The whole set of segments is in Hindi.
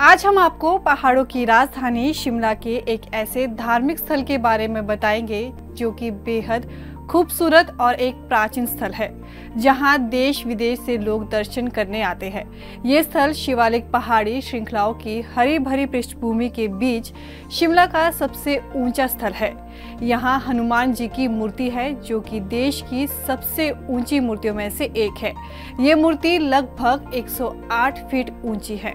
आज हम आपको पहाड़ों की राजधानी शिमला के एक ऐसे धार्मिक स्थल के बारे में बताएंगे जो कि बेहद खूबसूरत और एक प्राचीन स्थल है, जहां देश विदेश से लोग दर्शन करने आते हैं। ये स्थल शिवालिक पहाड़ी श्रृंखलाओं की हरी भरी पृष्ठभूमि के बीच शिमला का सबसे ऊंचा स्थल है। यहाँ हनुमान जी की मूर्ति है जो कि देश की सबसे ऊंची मूर्तियों में से एक है। ये मूर्ति लगभग 108 फीट ऊंची है।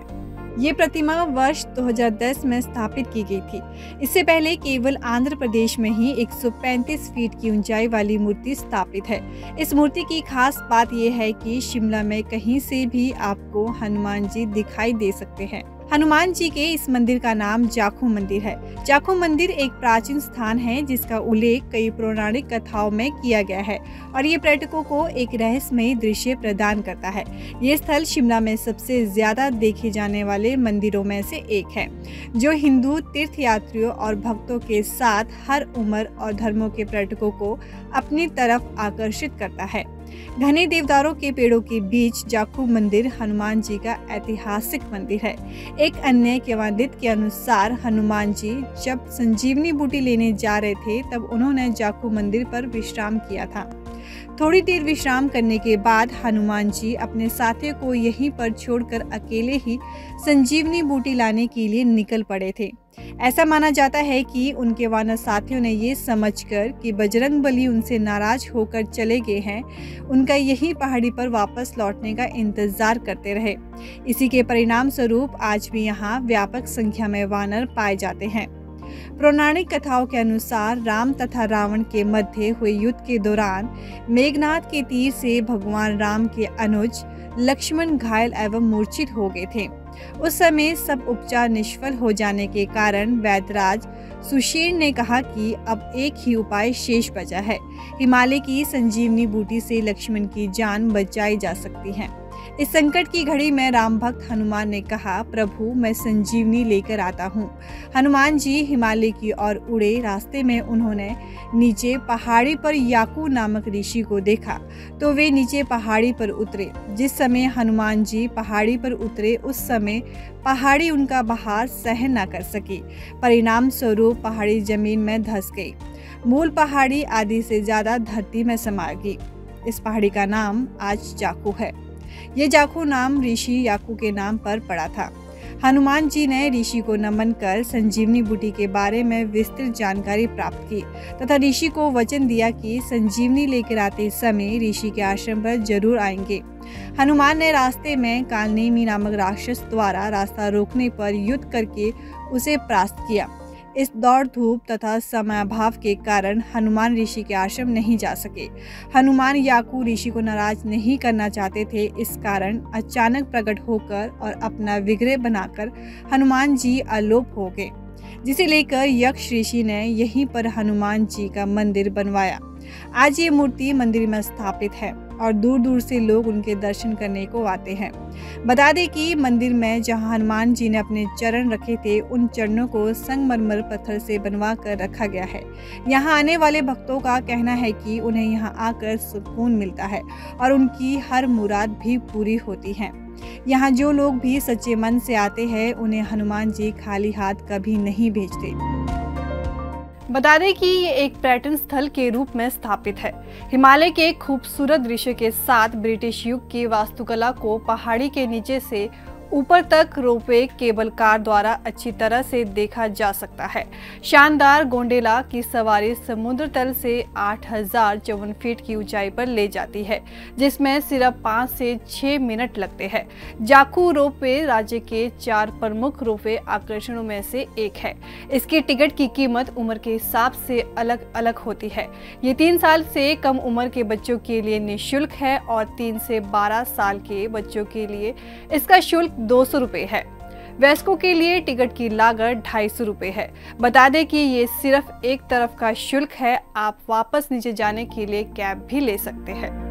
ये प्रतिमा वर्ष 2010 में स्थापित की गई थी। इससे पहले केवल आंध्र प्रदेश में ही 135 फीट की ऊंचाई वाली मूर्ति स्थापित है। इस मूर्ति की खास बात यह है कि शिमला में कहीं से भी आपको हनुमान जी दिखाई दे सकते हैं। हनुमान जी के इस मंदिर का नाम जाखू मंदिर है। जाखू मंदिर एक प्राचीन स्थान है जिसका उल्लेख कई पौराणिक कथाओं में किया गया है और ये पर्यटकों को एक रहस्यमय दृश्य प्रदान करता है। ये स्थल शिमला में सबसे ज्यादा देखे जाने वाले मंदिरों में से एक है, जो हिंदू तीर्थयात्रियों और भक्तों के साथ हर उम्र और धर्मों के पर्यटकों को अपनी तरफ आकर्षित करता है। घने देवदारों के पेड़ों के बीच जाखू मंदिर हनुमान जी का ऐतिहासिक मंदिर है। एक अन्य किंवदंती के अनुसार हनुमान जी जब संजीवनी बूटी लेने जा रहे थे तब उन्होंने जाखू मंदिर पर विश्राम किया था। थोड़ी देर विश्राम करने के बाद हनुमान जी अपने साथियों को यहीं पर छोड़कर अकेले ही संजीवनी बूटी लाने के लिए निकल पड़े थे। ऐसा माना जाता है कि उनके वानर साथियों ने ये समझकर कि बजरंगबली उनसे नाराज होकर चले गए हैं, उनका यही पहाड़ी पर वापस लौटने का इंतजार करते रहे। इसी के परिणाम स्वरूप आज भी यहाँ व्यापक संख्या में वानर पाए जाते हैं। पौराणिक कथाओं के अनुसार राम तथा रावण के मध्य हुए युद्ध के दौरान मेघनाथ के तीर से भगवान राम के अनुज लक्ष्मण घायल एवं मूर्छित हो गए थे। उस समय सब उपचार निष्फल हो जाने के कारण वैद्यराज सुषेण ने कहा कि अब एक ही उपाय शेष बचा है। हिमालय की संजीवनी बूटी से लक्ष्मण की जान बचाई जा सकती है। इस संकट की घड़ी में राम भक्त हनुमान ने कहा, प्रभु मैं संजीवनी लेकर आता हूँ। हनुमान जी हिमालय की ओर उड़े। रास्ते में उन्होंने नीचे पहाड़ी पर याकू नामक ऋषि को देखा तो वे नीचे पहाड़ी पर उतरे। जिस समय हनुमान जी पहाड़ी पर उतरे उस समय पहाड़ी उनका बहार सहन न कर सकी। परिणाम स्वरूप पहाड़ी जमीन में धंस गई। मूल पहाड़ी आधी से ज्यादा धरती में समा गई। इस पहाड़ी का नाम आज जाखू है। ये जाखू नाम ऋषि याकू के नाम पर पड़ा था। हनुमान जी ने ऋषि को नमन कर संजीवनी बूटी के बारे में विस्तृत जानकारी प्राप्त की तथा ऋषि को वचन दिया कि संजीवनी लेकर आते समय ऋषि के आश्रम पर जरूर आएंगे। हनुमान ने रास्ते में कालनेमी नामक राक्षस द्वारा रास्ता रोकने पर युद्ध करके उसे परास्त किया। इस दौड़ धूप तथा समयाभाव के कारण हनुमान ऋषि के आश्रम नहीं जा सके। हनुमान याकू ऋषि को नाराज नहीं करना चाहते थे, इस कारण अचानक प्रकट होकर और अपना विग्रह बनाकर हनुमान जी अलोप हो गए, जिसे लेकर यक्ष ऋषि ने यहीं पर हनुमान जी का मंदिर बनवाया। आज ये मूर्ति मंदिर में स्थापित है और दूर दूर से लोग उनके दर्शन करने को आते हैं। बता दें कि मंदिर में जहां हनुमान जी ने अपने चरण रखे थे उन चरणों को संगमरमर पत्थर से बनवा कर रखा गया है। यहां आने वाले भक्तों का कहना है कि उन्हें यहां आकर सुकून मिलता है और उनकी हर मुराद भी पूरी होती है। यहाँ जो लोग भी सच्चे मन से आते हैं उन्हें हनुमान जी खाली हाथ कभी नहीं भेजते। बता दें कि ये एक पर्यटन स्थल के रूप में स्थापित है। हिमालय के खूबसूरत दृश्य के साथ ब्रिटिश युग की वास्तुकला को पहाड़ी के नीचे से ऊपर तक रोपवे केबल कार द्वारा अच्छी तरह से देखा जा सकता है। शानदार गोंडेला की सवारी समुद्र तल से 8054 फीट की ऊंचाई पर ले जाती है, जिसमें सिर्फ 5 से 6 मिनट लगते हैं। जाखू रोपवे राज्य के 4 प्रमुख रोपवे आकर्षणों में से एक है। इसकी टिकट की कीमत उम्र के हिसाब से अलग अलग होती है। ये 3 साल से कम उम्र के बच्चों के लिए निःशुल्क है और 3 से 12 साल के बच्चों के लिए इसका शुल्क 200 रुपये है। वयस्कों के लिए टिकट की लागत 250 रुपये है। बता दें कि ये सिर्फ एक तरफ का शुल्क है। आप वापस नीचे जाने के लिए कैब भी ले सकते हैं।